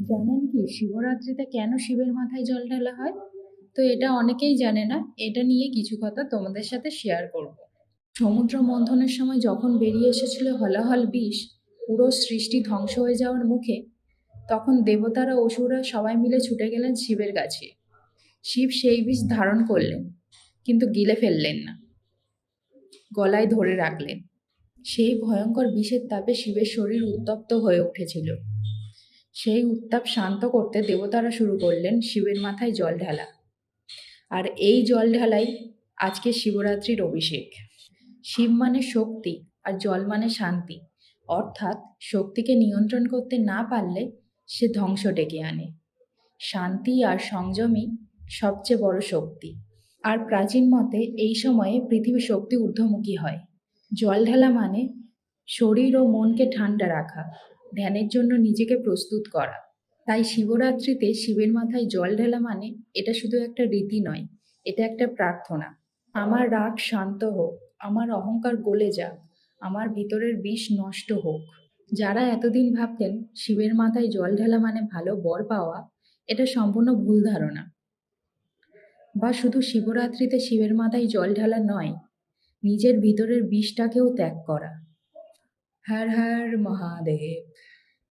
জানেন কি শিবরাত্রিতে কেন শিবের মাথায় জল ঢালা হয়? তো এটা অনেকেই জানে না। এটা নিয়ে কিছু কথা তোমাদের সাথে শেয়ার করব। সমুদ্র মন্থনের সময় যখন বেরিয়ে এসেছিল হলাহল বিষ, পুরো সৃষ্টি ধ্বংস হয়ে যাওয়ার মুখে, তখন দেবতারা অসুররা সবাই মিলে ছুটে গেলেন শিবের কাছে। শিব সেই বিষ ধারণ করলেন, কিন্তু গিলে ফেললেন না, গলায় ধরে রাখলেন। সেই ভয়ঙ্কর বিষের তাপে শিবের শরীর উত্তপ্ত হয়ে উঠেছিল। সেই উত্তাপ শান্ত করতে দেবতারা শুরু করলেন শিবের মাথায় জল ঢালা। আর এই জল ঢালাই আজকে শিবরাত্রির অভিষেক। শিব মানে শক্তি আর জল মানে শান্তি। অর্থাৎ শক্তিকে নিয়ন্ত্রণ করতে না পারলে সে ধ্বংস ডেকে আনে। শান্তি আর সংযমই সবচেয়ে বড় শক্তি। আর প্রাচীন মতে এই সময়ে পৃথিবী শক্তি ঊর্ধ্বমুখী হয়। জল ঢালা মানে শরীর ও মনকে ঠান্ডা রাখা, ধ্যানের জন্য নিজেকে প্রস্তুত করা। তাই শিবরাত্রিতে শিবের মাথায় জল ঢালা মানে এটা শুধু একটা রীতি নয়, এটা একটা প্রার্থনা। আমার রাগ শান্ত হোক, আমার অহংকার গলে যাক, আমার ভিতরের বিষ নষ্ট হোক। যারা এতদিন ভাবতেন শিবের মাথায় জল ঢালা মানে ভালো বর পাওয়া, এটা সম্পূর্ণ ভুল ধারণা। বা শুধু শিবরাত্রিতে শিবের মাথায় জল ঢালা নয়, নিজের ভিতরের বিষটাকেও ত্যাগ করা। হর হর মহাদেব।